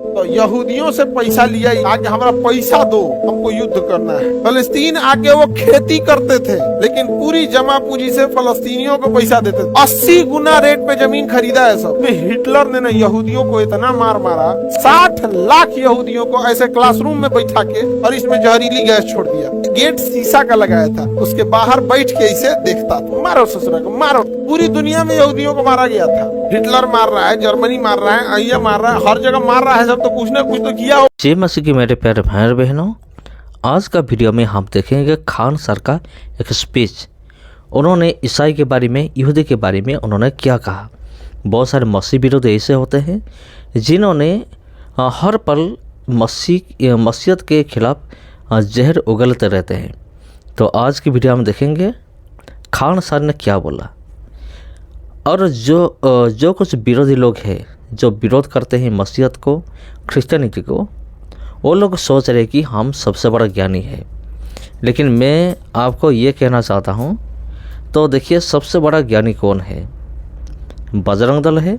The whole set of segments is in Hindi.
तो यहूदियों से पैसा लिया, आके हमारा पैसा दो, हमको युद्ध करना है। फलस्तीन आके वो खेती करते थे, लेकिन पूरी जमा पूंजी से फलस्तीनियों को पैसा देते थे। 80 गुना रेट पे जमीन खरीदा है सब। हिटलर ने ना यहूदियों को इतना मार मारा, 60 लाख यहूदियों को ऐसे क्लासरूम में बैठा के और इसमें जहरीली गैस छोड़ दिया। गेट शीशा का लगाया था, उसके बाहर बैठ के इसे देखता था, मारो ससुरा को मारो। पूरी दुनिया में यहूदियों को मारा गया था। हिटलर मार रहा है, जर्मनी मार रहा है, अय्या मार रहा है, हर जगह मार रहा है सब, तो कुछ ना कुछ तो किया हो। जय मसीह की मेरे प्यारे भाई बहनों, आज का वीडियो में हम देखेंगे खान सर का एक स्पीच। उन्होंने ईसाई के बारे में, यहूदी के बारे में उन्होंने क्या कहा। बहुत सारे मसीह विरोध ऐसे होते हैं जिन्होंने हर पल मसीहत के खिलाफ जहर उगलते रहते हैं। तो आज की वीडियो में देखेंगे खान सर ने क्या बोला। और जो कुछ विरोधी लोग हैं जो विरोध करते हैं मसीहत को, क्रिश्चियनिटी को, वो लोग सोच रहे कि हम सबसे बड़ा ज्ञानी है। लेकिन मैं आपको ये कहना चाहता हूँ, तो देखिए सबसे बड़ा ज्ञानी कौन है, बजरंग दल है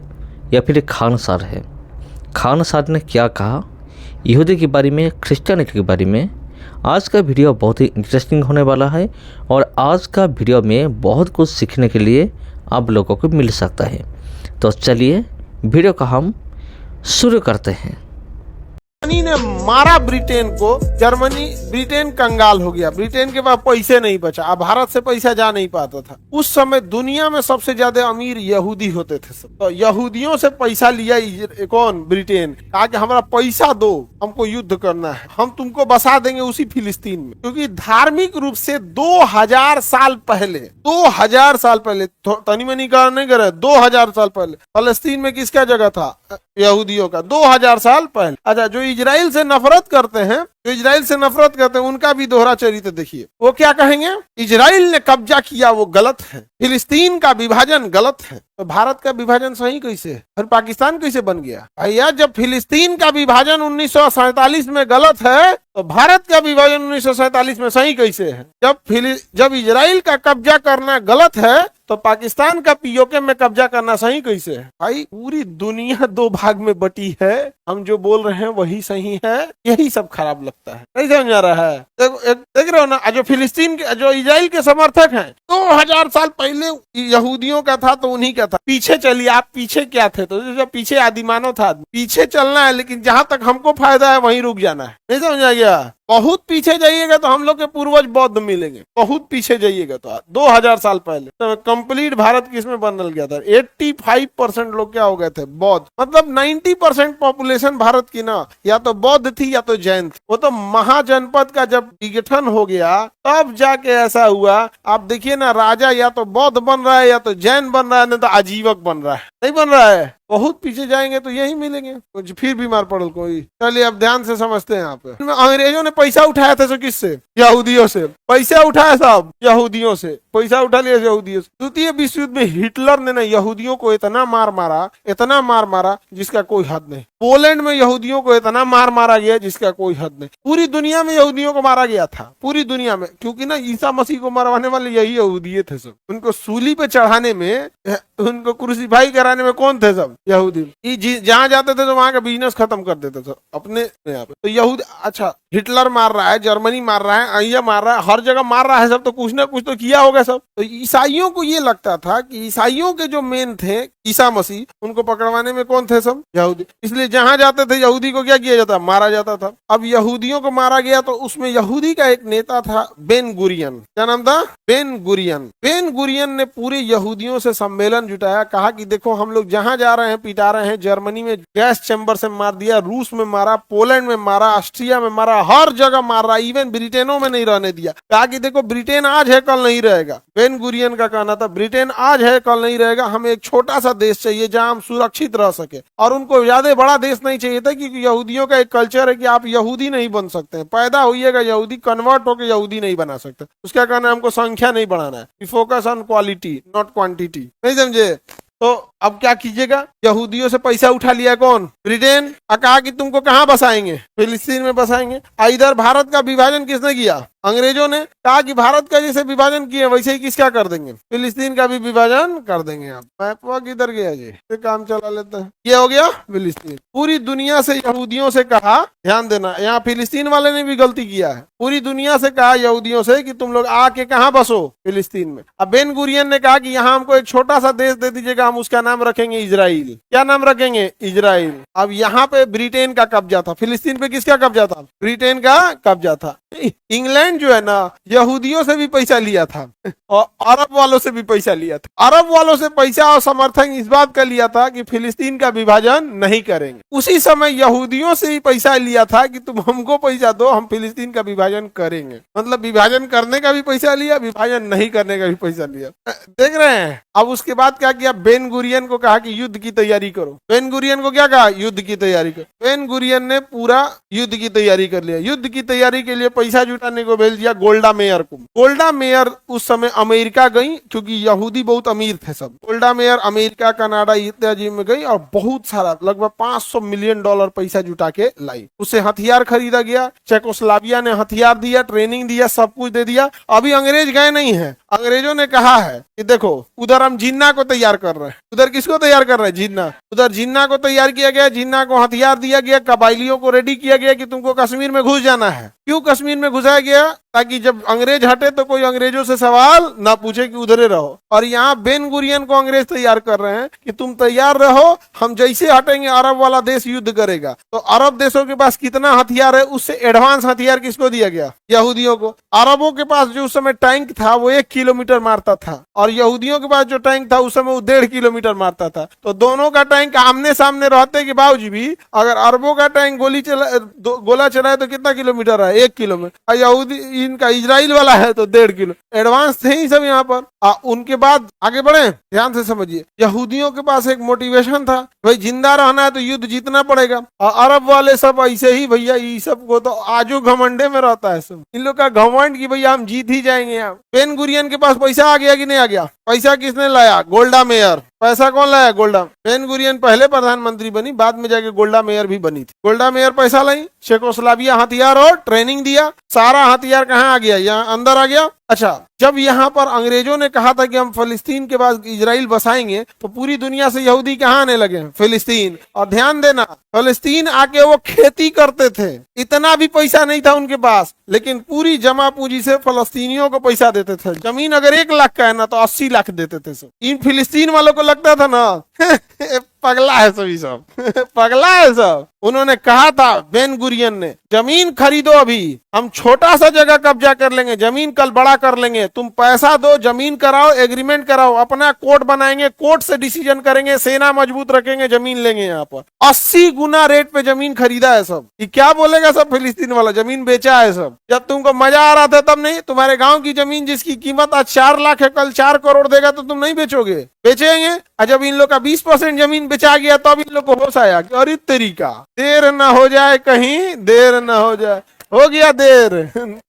या फिर खान सर है। खान सर ने क्या कहा यहूदी के बारे में, क्रिश्चियनिटी के बारे में। आज का वीडियो बहुत ही इंटरेस्टिंग होने वाला है और आज का वीडियो में बहुत कुछ सीखने के लिए आप लोगों को मिल सकता है। तो चलिए वीडियो का हम शुरू करते हैं। जर्मनी ने मारा ब्रिटेन को, ब्रिटेन कंगाल हो गया, ब्रिटेन के पास पैसे नहीं बचा, अब भारत से पैसा जा नहीं पाता था। उस समय दुनिया में सबसे ज्यादा अमीर यहूदी होते थे सब। तो यहूदियों से पैसा लिया कौन? ब्रिटेन। कहा कि हमारा पैसा दो, हमको युद्ध करना है, हम तुमको बसा देंगे उसी फिलिस्तीन में। क्योंकि धार्मिक रूप से 2000 साल पहले, 2000 साल पहले, तनी मनी का नहीं करे, 2000 साल पहले फलस्तीन में किसका जगह था? यहूदियों का। 2000 साल पहले। अच्छा, जो इजराइल से नफरत करते हैं, उनका भी दोहरा चरित्र देखिए। वो क्या कहेंगे? इजराइल ने कब्जा किया वो गलत है, फिलिस्तीन का विभाजन गलत है। तो भारत का विभाजन सही कैसे है और पाकिस्तान कैसे बन गया? भैया, जब फिलिस्तीन का विभाजन 1947 में गलत है, तो भारत का विभाजन 1947 में सही कैसे है? जब इजराइल का कब्जा करना गलत है, तो पाकिस्तान का पीओके में कब्जा करना सही कैसे है? भाई, पूरी दुनिया दो भाग में बटी है, हम जो बोल रहे हैं वही सही है, यही सब खराब लगता है। नहीं समझ आ रहा है? देख रहे हो ना, जो फिलिस्तीन के, जो इजराइल के समर्थक हैं, 2000 साल पहले यहूदियों का था तो उन्हीं का था। पीछे चलिए, आप पीछे क्या थे? तो जब पीछे आदिमानव था, पीछे चलना है, लेकिन जहां तक हमको फायदा है वहीं रुक जाना है। नहीं समझ आ गया? बहुत पीछे जाइएगा तो हम लोग के पूर्वज बौद्ध मिलेंगे। बहुत पीछे जाइएगा तो 2000 साल पहले तो कंप्लीट भारत किसमें बदल गया था? 85% लोग क्या हो गए थे? बौद्ध। मतलब 90% पॉपुलेशन भारत की ना या तो बौद्ध थी या तो जैन थी। वो तो महाजनपद का जब विघटन हो गया तब जाके ऐसा हुआ। आप देखिए ना, राजा या तो बौद्ध बन रहा है या तो जैन बन रहा है, नहीं तो आजीवक बन रहा है। नहीं बन रहा है। बहुत पीछे जाएंगे तो यही मिलेंगे। कुछ फिर बीमार पड़ल कोई। चलिए अब ध्यान से समझते हैं। यहाँ पे अंग्रेजों ने पैसा उठाया था, किससे? यहूदियों से। पैसा उठाया सब यहूदियों से, पैसा उठा लिया यहूदियों से। द्वितीय विश्व युद्ध में हिटलर ने ना यहूदियों को इतना मार मारा जिसका कोई हद नहीं। पोलैंड में यहूदियों को इतना मार मारा गया जिसका कोई हद नहीं। पूरी दुनिया में यहूदियों को मारा गया था, पूरी दुनिया में। क्योंकि ना ईसा मसीह को मरवाने वाले यही यहूदी थे सब। उनको सूली पे चढ़ाने में, उनको क्रूसीफाई कराने में कौन थे? सब यहूदी। जहां जाते थे तो वहां का बिजनेस खत्म कर देते थे अपने यहाँ पे। तो यहूदी, अच्छा, हिटलर मार रहा है, जर्मनी मार रहा है, अय्या मार रहा है, हर जगह मार रहा है सब, तो कुछ ना कुछ तो किया होगा सब। तो ईसाइयों को ये लगता था कि ईसाइयों के जो मेन थे ईसा मसीह, उनको पकड़वाने में कौन थे? सब यहूदी। इसलिए जहां जाते थे यहूदी को क्या किया जाता? मारा जाता था। अब यहूदियों को मारा गया तो उसमें यहूदी का एक नेता था, बेन गुरियन। क्या नाम था? Ben Gurion. बेन गुरियन ने पूरे यहूदियों से सम्मेलन जुटाया। कहा कि देखो, हम लोग जहां जा रहे हैं पिटा रहे हैं। जर्मनी में गैस चैम्बर से मार दिया, रूस में मारा, पोलैंड में मारा, ऑस्ट्रिया में मारा, हर जगह मार रहा, इवन ब्रिटेनों में नहीं रहने दिया। कहा कि देखो, ब्रिटेन आज है कल नहीं रहेगा। बेन गुरियन का कहना था, ब्रिटेन आज है कल नहीं रहेगा, हमें एक छोटा सा देश चाहिए जहां हम सुरक्षित रह सके। और उनको ज्यादा बड़ा देश नहीं चाहिए था, क्योंकि यहूदियों का एक कल्चर है कि आप यहूदी नहीं बन सकते, पैदा होइएगा यहूदी, कन्वर्ट होकर यहूदी नहीं बना सकते। उसका कहना है हमको संख्या नहीं बढ़ाना है, focus on quality not quantity. नहीं समझे? तो अब क्या कीजिएगा, यहूदियों से पैसा उठा लिया कौन, ब्रिटेन, और कहा कि तुमको कहाँ बसाएंगे, फिलिस्तीन में बसाएंगे। इधर भारत का विभाजन किसने किया, अंग्रेजों ने। कहा कि भारत का जैसे विभाजन किया वैसे ही किसका कर देंगे, फिलिस्तीन का भी विभाजन कर देंगे। आप मैपवा किधर गया जी, काम चला लेते हैं। ये हो गया फिलिस्तीन। पूरी दुनिया से यहूदियों से कहा, ध्यान देना यहाँ फिलिस्तीन वाले ने भी गलती किया है, पूरी दुनिया से कहा यहूदियों से कि तुम लोग आके कहाँ बसो, फिलिस्तीन में। अब बेन गुरियन ने कहा कि यहाँ हमको एक छोटा सा देश दे दीजिएगा, हम उसका नाम रखेंगे इजराइल। क्या नाम रखेंगे, इजराइल। अब यहाँ पे ब्रिटेन का कब्जा था, फिलिस्तीन पे किसका कब्जा था, ब्रिटेन का कब्जा था। इंग्लैंड जो है ना यहूदियों से भी पैसा लिया था और अरब वालों से भी पैसा लिया था। अरब वालों से पैसा और समर्थन इस बात का लिया था कि फिलिस्तीन का विभाजन नहीं करेंगे। उसी समय यहूदियों से ही पैसा लिया था कि तुम हमको पैसा दो, हम फिलिस्तीन का विभाजन करेंगे। मतलब विभाजन करने का भी पैसा लिया, विभाजन नहीं करने का भी पैसा लिया। देख रहे हैं। अब उसके बाद क्या किया, बेन गुरियन को कहा कि युद्ध की तैयारी करो। बेन गुरियन को क्या कहा, युद्ध की तैयारी करो। बेन गुरियन ने पूरा युद्ध की तैयारी कर लिया। युद्ध की तैयारी के लिए पैसा जुटाने को भेज दिया गोल्डा मेयर को। गोल्डा मेयर उस समय अमेरिका गई, क्योंकि यहूदी बहुत अमीर थे सब। गोल्डा मेयर अमेरिका, कनाडा इत्यादि में गई और बहुत सारा लगभग $500 मिलियन पैसा जुटा के लाई। उसे हथियार खरीदा गया, चेकोस्लोवाकिया ने हथियार दिया, ट्रेनिंग दिया, सब कुछ दे दिया। अभी अंग्रेज गए नहीं है। अंग्रेजों ने कहा है कि देखो उधर हम जिन्ना को तैयार कर रहे हैं। उधर किसको तैयार कर रहे हैं, जिन्ना। उधर जिन्ना को तैयार किया गया, जिन्ना को हथियार दिया गया, कबाइलियों को रेडी किया गया कि तुमको कश्मीर में घुस जाना है। क्यों कश्मीर में घुसाया गया, ताकि जब अंग्रेज हटे तो कोई अंग्रेजों से सवाल ना पूछे कि उधरे रहो। और यहाँ बेन गुरियन को अंग्रेज तैयार कर रहे हैं कि तुम तैयार रहो, हम जैसे हटेंगे अरब वाला देश युद्ध करेगा। तो अरब देशों के पास कितना हथियार है, उससे एडवांस हथियार किसको दिया गया, यहूदियों को। अरबों के पास जो उस समय टैंक था वो 1 किलोमीटर मारता था, और यहूदियों के पास जो टैंक था उस समय वो 1.5 किलोमीटर मारता था। तो दोनों का टैंक आमने सामने रहते के बावजूद भी अगर अरबों का टैंक गोला चलाए तो कितना किलोमीटर है, 1 किलोमीटर। यहूदी इनका इजराइल वाला है तो 1.5 किलो। एडवांस थे ही सब यहाँ पर। उनके बाद आगे बढ़े, ध्यान से समझिए। यहूदियों के पास एक मोटिवेशन था, भाई जिंदा रहना है तो युद्ध जीतना पड़ेगा। और अरब वाले सब ऐसे ही, भैया ये सब को तो आजू घमंडे में रहता है सब। इन लोग का घमंड की भैया हम जीत ही जाएंगे। यहाँ बेन गुरियन के पास पैसा आ गया कि नहीं आ गया, पैसा किसने लाया, गोल्डा मेयर। पैसा कौन लाया, गोल्डा। बेन गुरियन पहले प्रधानमंत्री बनी, बाद में जाके गोल्डा मेयर भी बनी थी। गोल्डा मेयर पैसा लाई, चेकोस्लोवाकिया हथियार और ट्रेनिंग दिया। सारा हथियार कहाँ आ गया, यहाँ अंदर आ गया। अच्छा, जब यहाँ पर अंग्रेजों ने कहा था कि हम फिलिस्तीन के बाद इजराइल बसाएंगे, तो पूरी दुनिया से यहूदी कहाँ आने लगे, फिलिस्तीन। और ध्यान देना, फिलिस्तीन आके वो खेती करते थे। इतना भी पैसा नहीं था उनके पास, लेकिन पूरी जमा पूंजी से फिलिस्तीनियों को पैसा देते थे। जमीन अगर 1 लाख का है ना तो 80 लाख देते थे सब। इन फिलिस्तीन वालों को लगता था ना पगला है सभी सब पगला है सब। उन्होंने कहा था बेन गुरियन ने, जमीन खरीदो, अभी हम छोटा सा जगह कब्जा कर लेंगे, जमीन कल बड़ा कर लेंगे। तुम पैसा दो, जमीन कराओ, एग्रीमेंट कराओ, अपना कोर्ट बनाएंगे, कोर्ट से डिसीजन करेंगे, सेना मजबूत रखेंगे, जमीन लेंगे। यहाँ पर 80 गुना रेट पे जमीन खरीदा है सब। ये क्या बोलेगा सब फिलिस्तीन वाला, जमीन बेचा है सब। जब तुमको मजा आ रहा था तब नहीं। तुम्हारे गाँव की जमीन जिसकी कीमत आज 4 लाख है, कल 4 करोड़ देगा तो तुम नहीं बेचोगे, बेचेंगे। और जब इन लोग का 20% जमीन बेचा गया तब इन लोग को होश आया कि अरे तरीका, देर न हो जाए, कहीं देर न हो जाए। हो गया देर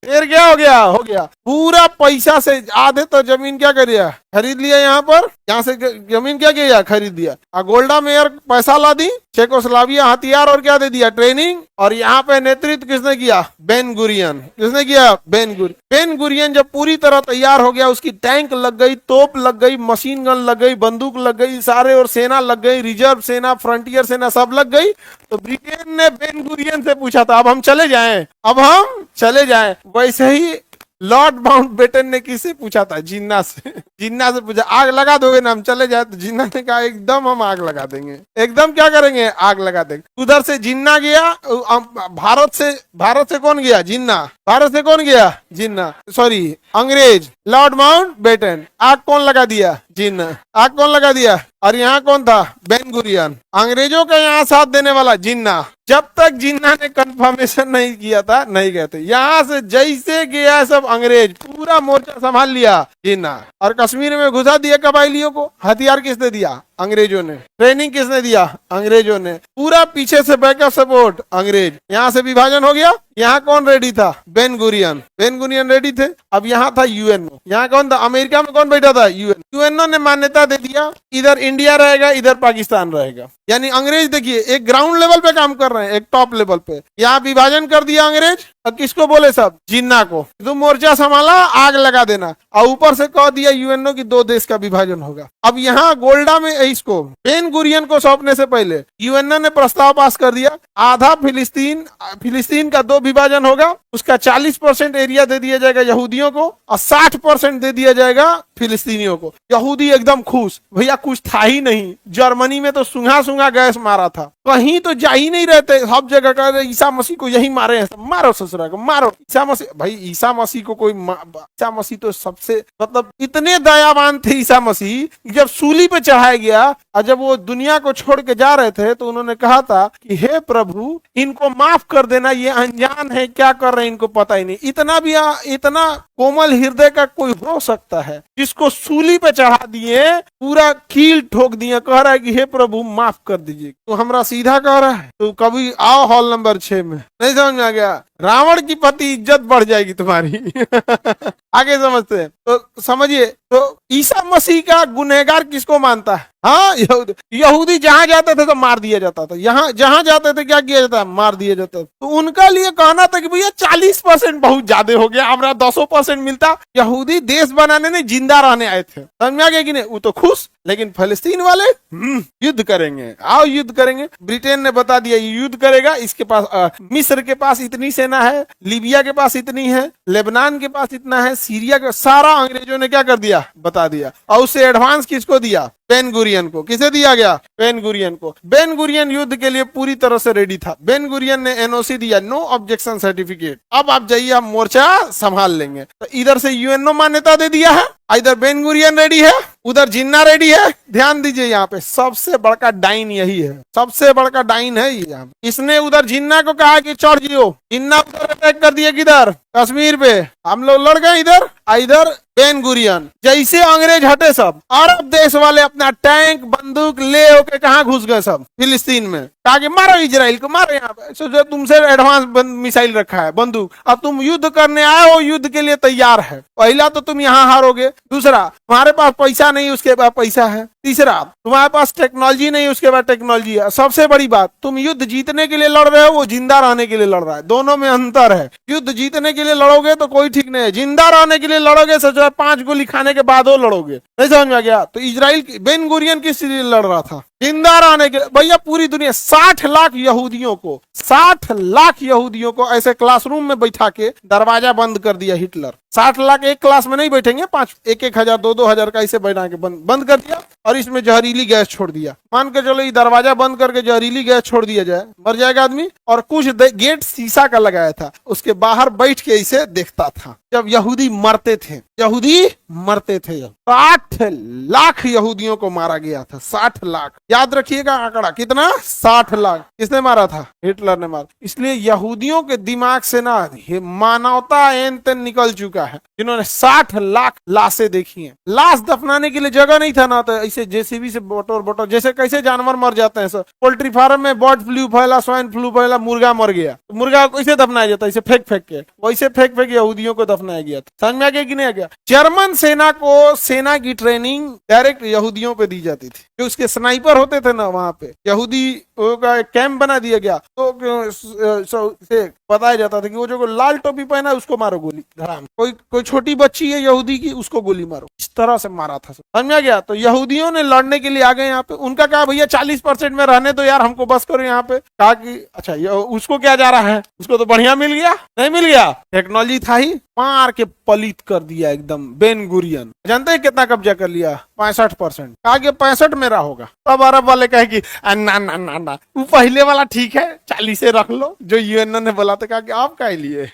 क्या हो गया, हो गया। पूरा पैसा से आधे तो जमीन क्या कर दिया, खरीद लिया। यहाँ पर यहाँ से जमीन क्या किया, खरीद दिया। और गोल्डा मेयर पैसा ला दी, चेकोस्लोवाकिया हथियार और क्या दे दिया, ट्रेनिंग। और यहाँ पे नेतृत्व किसने किया, बेन गुरियन। किसने किया, बेन गुरियन जब पूरी तरह तैयार हो गया, उसकी टैंक लग गई, तोप लग गई, मशीन गन लग गई, बंदूक लग गई, सारे और सेना लग गई, रिजर्व सेना, फ्रंटियर सेना सब लग गई। तो ब्रिटेन ने बेन गुरियन से पूछा था, अब हम चले जाएं, अब हम चले जाएं। वैसे ही लॉर्ड माउंटबेटन ने किससे पूछा था, जिन्ना से। जिन्ना से पूछा, आग लगा दोगे ना हम चले जाए, तो जिन्ना ने कहा एकदम हम आग लगा देंगे, एकदम क्या करेंगे, आग लगा देंगे। उधर से जिन्ना गया, भारत से कौन गया, जिन्ना। भारत से कौन गया, जिन्ना, सॉरी अंग्रेज, लॉर्ड माउंटबेटन। आग कौन लगा दिया, जिन्ना। आग कौन लगा दिया। और यहाँ कौन था, बेन गुरियन। अंग्रेजों का यहाँ साथ देने वाला जिन्ना। जब तक जिन्ना ने कंफर्मेशन नहीं किया था, नहीं गए थे। यहाँ से जैसे गया सब अंग्रेज, पूरा मोर्चा संभाल लिया जिन्ना, और कश्मीर में घुसा दिया कबाइलियों को। हथियार किसने दिया, अंग्रेजों ने। ट्रेनिंग किसने दिया? अंग्रेजों ने। पूरा पीछे से बैकअप सपोर्ट अंग्रेज। यहाँ से विभाजन हो गया। यहाँ कौन रेडी था? Ben Gurion. Ben Gurion ready थे। अब यहाँ था यूएनओ। यहाँ कौन था? अमेरिका में कौन बैठा था? यूएन। यूएनओ ने मान्यता दे दिया, इधर इंडिया रहेगा, इधर पाकिस्तान रहेगा। यानी अंग्रेज देखिए एक ग्राउंड लेवल पे काम कर रहे हैं, एक टॉप लेवल पे। यहाँ विभाजन कर दिया अंग्रेज। अब किसको बोले? सब जिन्ना को, तुम मोर्चा संभाला, आग लगा देना। और ऊपर से कह दिया यूएनओ की 2 देश का विभाजन होगा। अब यहाँ गोल्डा में इसको बेन गुरियन को सौंपने से पहले यूएनओ ने प्रस्ताव पास कर दिया, आधा फिलिस्तीन का 2 विभाजन होगा, उसका 40% एरिया दे दिया जाएगा यहूदियों को और 60% दे दिया जाएगा फिलिस्तीनियों को। यहूदी एकदम खुश, भैया कुछ था ही नहीं। जर्मनी में तो सूंघा सूंघा गैस मारा था, कहीं तो जा ही नहीं रहते, सब जगह कह रहे ईसा मसीह को यही मारे हैं, मारो ससुरा को मारो। ईसा मसीह, भाई ईसा मसीह को कोई ईसा मसीह तो सबसे मतलब इतने दयावान थे ईसा मसीह। जब सूली पे चढ़ाया गया और जब वो दुनिया को छोड़ के जा रहे थे तो उन्होंने कहा था कि हे प्रभु इनको माफ कर देना, ये अनजान है, क्या कर रहे हैं इनको पता ही नहीं। इतना कोमल हृदय का कोई हो सकता है जिसको सूली पे चढ़ा दिए, पूरा कील ठोक दिए, कह रहा है कि हे प्रभु माफ कर दीजिए। तो हमरा सीधा कह रहा है, तो कभी आओ हॉल नंबर 6 में। नहीं समझ में आ गया? रावण की पति इज्जत बढ़ जाएगी तुम्हारी। आगे समझते हैं तो समझिए, तो ईसा मसीह का गुनहगार किसको मानता है? हाँ, यहूदी जहां जाते थे तो मार दिया जाता था, यहाँ जहां जाते थे क्या किया जाता? मार दिया जाता। तो उनका लिए कहना था कि भैया 40% बहुत ज्यादा हो गया, हमारा 10% मिलता। यहूदी देश बनाने नहीं, जिंदा रहने आए थे। समझ में आ गया कि नहीं? वो तो खुश, लेकिन फलस्तीन वाले युद्ध करेंगे, आओ युद्ध करेंगे। ब्रिटेन ने बता दिया ये युद्ध करेगा। इसके पास मिस्र के पास इतनी सेना है, लीबिया के पास इतनी है, लेबनान के पास इतना है, सीरिया का सारा अंग्रेजों ने क्या कर दिया? बता दिया। और उससे एडवांस किसको दिया? बेन गुरियन को। किसे दिया गया? बेन गुरियन को। बेन गुरियन युद्ध के लिए पूरी तरह से रेडी था। बेन गुरियन ने एनओसी दिया, नो ऑब्जेक्शन सर्टिफिकेट, अब आप जाइए, आप मोर्चा संभाल लेंगे। तो इधर से यूएनओ मान्यता दे दिया है, इधर बेन गुरियन रेडी है, उधर जिन्ना रेडी है। ध्यान दीजिए, यहाँ पे सबसे बड़का डाइन यही है, सबसे बड़का डाइन है ये। यहाँ इसने उधर जिन्ना को कहा कि चढ़ जियो, जिन्ना उधर अटैक कर दिया किधर? कश्मीर पे। हम लोग लड़ गए इधर, इधर बेन गुरियन। जैसे अंग्रेज हटे, सब अरब देश वाले अपना टैंक बंदूक ले होके कहाँ घुस गए? सब फिलिस्तीन में। कहा कि मारो इजराइल को, मारो। यहाँ पे जो तुमसे एडवांस मिसाइल रखा है, बंदूक, अब तुम युद्ध करने आए हो, युद्ध के लिए तैयार है। पहला तो तुम यहाँ हारोगे, दूसरा तुम्हारे पास पैसा नहीं, उसके बाद पैसा है, तीसरा तुम्हारे पास टेक्नोलॉजी नहीं, उसके बाद टेक्नोलॉजी है। सबसे बड़ी बात, तुम युद्ध जीतने के लिए लड़ रहे हो, वो जिंदा रहने के लिए लड़ रहा है। दोनों में अंतर है। युद्ध जीतने के लिए लड़ोगे तो कोई ठीक नहीं है, जिंदा रहने के लिए लड़ोगे, सोचो 5 गोली खाने के बाद वो लड़ोगे। नहीं समझ में आ गया? तो इजराइल बेन गुरियन किस लिए लड़ रहा था? जिंदा रहने के। भैया पूरी दुनिया 60 लाख यहूदियों को, 60 लाख यहूदियों को ऐसे क्लासरूम में बैठा के दरवाजा बंद कर दिया हिटलर। 60 लाख एक क्लास में नहीं बैठेंगे, 1-1 हजार 2-2 हजार का ऐसे बैठा के बंद कर दिया और इसमें जहरीली गैस छोड़ दिया। मान के चलो ये दरवाजा बंद करके जहरीली गैस छोड़ दिया जाए, मर जाएगा आदमी। और कुछ गेट शीशा का लगाया था, उसके बाहर बैठ के इसे देखता था जब यहूदी मरते थे। 60 लाख यहूदियों को मारा गया था, 60 लाख। याद रखिएगा आंकड़ा कितना? 60 लाख। किसने मारा था? हिटलर ने मारा। इसलिए यहूदियों के दिमाग से ना मानवता एन तेन निकल चुका है, जिन्होंने 60 लाख लाशें देखी हैं। लाश दफनाने के लिए जगह नहीं था ना, तो ऐसे जेसीबी से बटोर जैसे कैसे जानवर मर जाते हैं सब। पोल्ट्री फार्म में बर्ड फ्लू फैला, स्वाइन फ्लू फैला, मुर्गा मर गया, तो मुर्गा को कैसे दफनाया जाता है? इसे फेंक के, वैसे फेंक यहूदियों को दफनाया गया था। समझ में आ गया कि नहीं आ गया? जर्मन सेना को सेना की ट्रेनिंग डायरेक्ट यहूदियों पे दी जाती थी। जो उसके स्नाइपर होते थे ना, वहां पे यहूदी का एक कैंप बना दिया गया, तो बताया जाता था कि वो जो लाल टोपी पहना उसको मारो गोली धड़ाम। कोई छोटी बच्ची है यहूदी की, उसको गोली मारो। इस तरह से मारा था। समझ में आ गया? तो यहूदियों ने लड़ने के लिए आ गए यहाँ पे। उनका कहा भैया 40% में रहने दो यार, हमको बस करो यहाँ पे। कहा कि अच्छा उसको क्या जा रहा है, उसको तो बढ़िया मिल गया। नहीं मिल गया, टेक्नोलॉजी था ही, मार के पलित कर दिया एकदम। बेन गुरियन जानते हैं कितना कब्जा कर लिया? 65%। कहा कि 65 मेरा होगा। तब अरब वाले कहे कि ना ना ना ना, वो पहले वाला ठीक है, 40 रख लो, जो यूएनओ ने बोला था। कहा कि आप क्या लिए?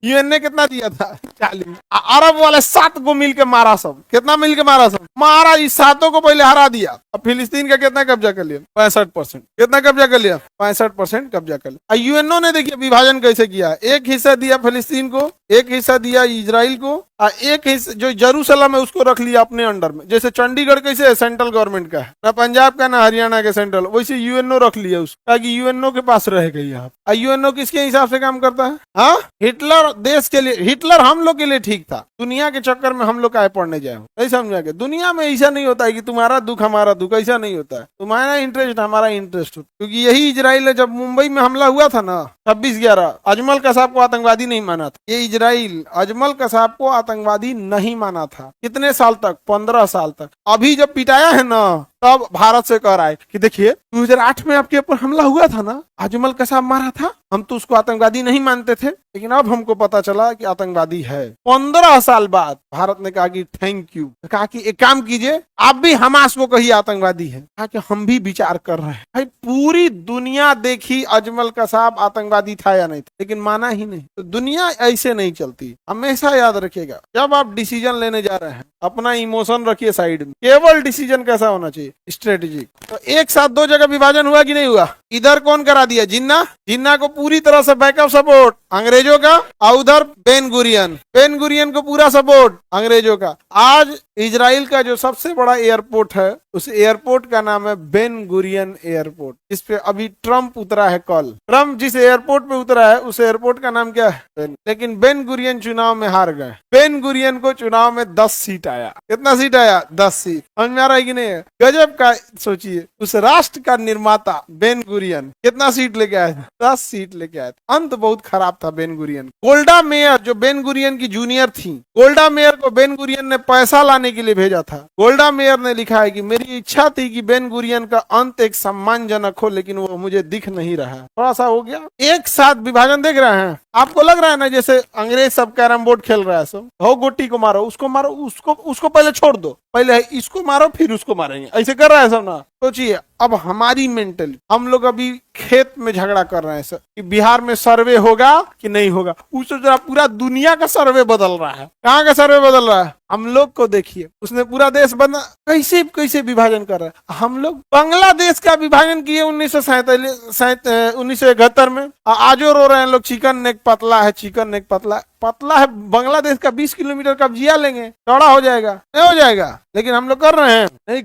यूएन ने कितना दिया था? 40। अरब वाले 7 को मिल के मारा। सब कितना मिल के मारा? सब मारा। इस 7 को पहले हरा दिया, अब फिलिस्तीन का कितना कब्जा कर लिया? 65%। कितना कब्जा कर लिया? 65% कब्जा कर लिया। यूएनओ ने देखिए विभाजन कैसे किया, एक हिस्सा दिया फिलिस्तीन को, एक हिस्सा दिया इजराइल को, और एक हिस्सा जो जेरूसलम है उसको रख लिया अपने अंडर में। जैसे चंडीगढ़ कैसे है सेंट्रल गवर्नमेंट का है, ना पंजाब का ना हरियाणा के सेंट्रल, वैसे यूएनओ रख लिया उसको, ताकि यूएनओ के पास रह गई। यहाँ यूएनओ किसके हिसाब से काम करता है? हाँ, हिटलर देश के लिए, हिटलर हम लोग के लिए ठीक था, दुनिया के चक्कर में हम लोग काहे पढ़ने जाए? नहीं समझा के दुनिया में ऐसा नहीं होता है कि तुम्हारा दुख हमारा दुख, ऐसा नहीं होता है। तुम्हारा इंटरेस्ट हमारा इंटरेस्ट होता, क्योंकि यही इजराइल है। जब मुंबई में हमला हुआ था ना 26/11, अजमल कसाब को आतंकवादी नहीं माना था। ये इजराइल अजमल कसाब को आतंकवादी नहीं माना था। कितने साल तक? 15 साल तक। अभी जब पिटाया है ना, तब भारत से कह रहा है कि देखिए 2008 में आपके ऊपर हमला हुआ था ना, अजमल कसाब मारा था, हम तो उसको आतंकवादी नहीं मानते थे, लेकिन अब हमको पता चला कि आतंकवादी है। 15 साल बाद भारत ने कहा कि थैंक यू, कहा कि एक काम कीजिए, आप भी हमास को कहिए आतंकवादी है। कहा कि हम भी विचार कर रहे हैं। भाई पूरी दुनिया देखी अजमल कसाब आतंकवादी था या नहीं था, लेकिन माना ही नहीं। तो दुनिया ऐसे नहीं चलती, हमेशा याद रखिएगा। जब आप डिसीजन लेने जा रहे हैं, अपना इमोशन रखिए साइड में, केवल डिसीजन कैसा होना चाहिए? स्ट्रेटेजिक। तो एक साथ दो जगह विभाजन हुआ कि नहीं हुआ? इधर कौन करा दिया? जिन्ना। जिन्ना को पूरी तरह से बैकअप सपोर्ट अंग्रेजों का, और उधर बेन गुरियन, बेन गुरियन को पूरा सपोर्ट अंग्रेजों का। आज इजराइल का जो सबसे बड़ा एयरपोर्ट है, उस एयरपोर्ट का नाम है बेन गुरियन एयरपोर्ट। इस पे अभी ट्रंप उतरा है कल। ट्रंप जिस एयरपोर्ट पे उतरा है, उस एयरपोर्ट का नाम क्या है? लेकिन बेन गुरियन चुनाव में हार गए। बेन गुरियन को चुनाव में 10 सीट आया। कितना सीट आया? 10 सीट। समझ में आ रहा है कि नहीं? गजब का। सोचिए, उस राष्ट्र का निर्माता बेन गुरियन कितना सीट लेके आया था? 10 सीट लेके आया था। अंत बहुत खराब था बेन गुरियन। गोल्डा मेयर जो बेन गुरियन की जूनियर थी, गोल्डा मेयर को बेन गुरियन ने पैसा लाने के लिए भेजा था। गोल्डा मेयर ने लिखा है कि मेरी इच्छा थी कि बेन गुरियन का अंत एक सम्मानजनक हो, लेकिन वो मुझे दिख नहीं रहा। थोड़ा सा हो गया। एक साथ विभाजन देख रहे हैं? आपको लग रहा है ना जैसे अंग्रेज सब कैरम बोर्ड खेल रहा है, सब हो गोटी को मारो, उसको मारो, उसको पहले छोड़ दो, पहले इसको मारो फिर उसको मारेंगे, ऐसे कर रहा है सब ना। सोचिए, अब हमारी मेंटली, हम लोग अभी खेत में झगड़ा कर रहे हैं सर कि बिहार में सर्वे होगा कि नहीं होगा। उससे जरा पूरा दुनिया का सर्वे बदल रहा है। कहाँ का सर्वे बदल रहा है? हम लोग को देखिए, उसने पूरा देश बना, कैसे कैसे विभाजन कर रहा है। हम लोग बांग्लादेश का विभाजन किए 1971 में, आजो रो रहे हैं लोग, चिकन नेक पतला है, चिकन नेक पतला पतला है। बांग्लादेश का 20 किलोमीटर का जिया लेंगे, चौड़ा हो जाएगा, नहीं हो जाएगा, लेकिन हम लोग कर रहे हैं नहीं कर।